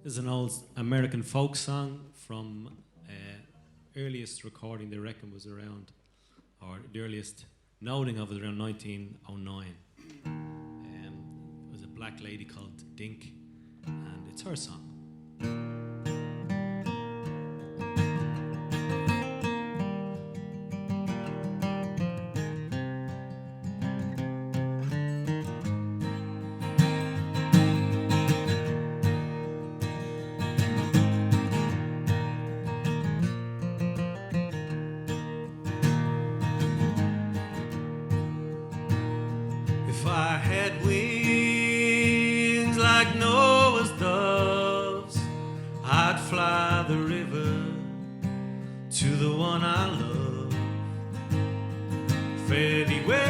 This is an old American folk song from earliest recording they reckon was around, or the earliest noting of it around 1909. It was a black lady called Dink, and it's her song. If I had wings like Noah's doves, I'd fly the river to the one I love. Fare thee well,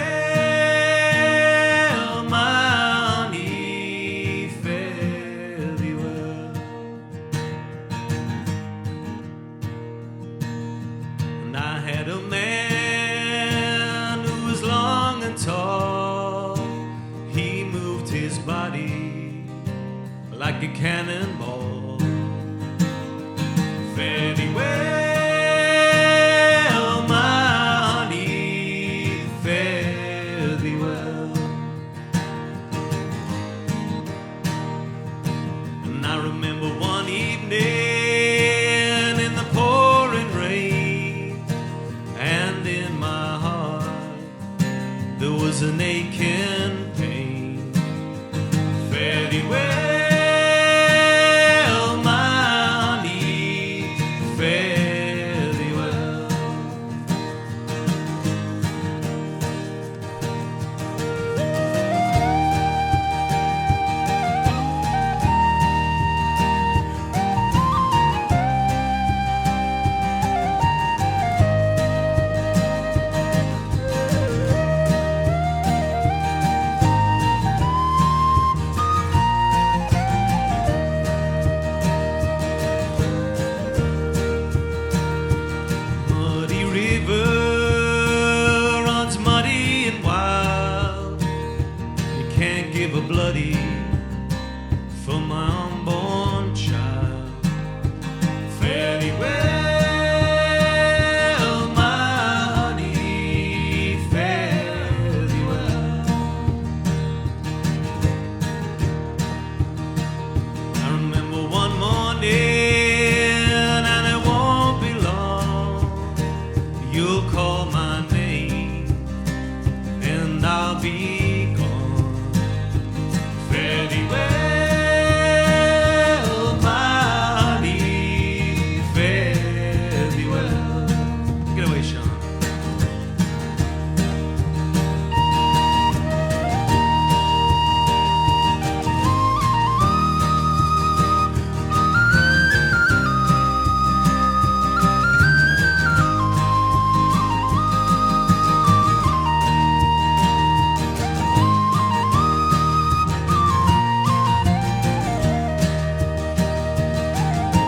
my honey, fare thee well. And I had a man who was long and tall. He moved his body like a cannonball. Fare thee well, my honey, fare thee well. And I remember one evening in the pouring rain, and in my heart there was an aching pain. Fare thee well, my honey, fare thee well. Muddy river runs muddy and wild. You can't give a bloody for my unborn child. Fare thee well, my honey, fare thee well. I remember one morning, and it won't be long, you'll call my name, and I'll be gone. Fare thee well, my honey, fare thee well. Get away, Sean.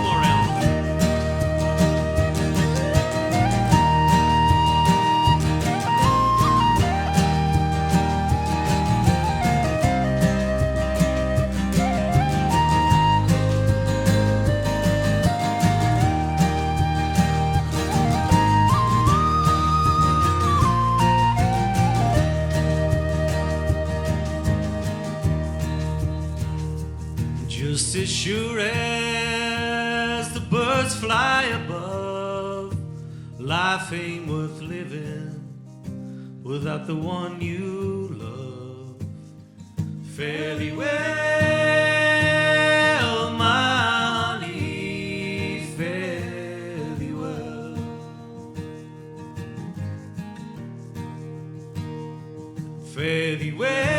More round. Just as sure as the birds fly above, life ain't worth living without the one you love. Fare thee well, my honey, fare thee well. Fare thee well.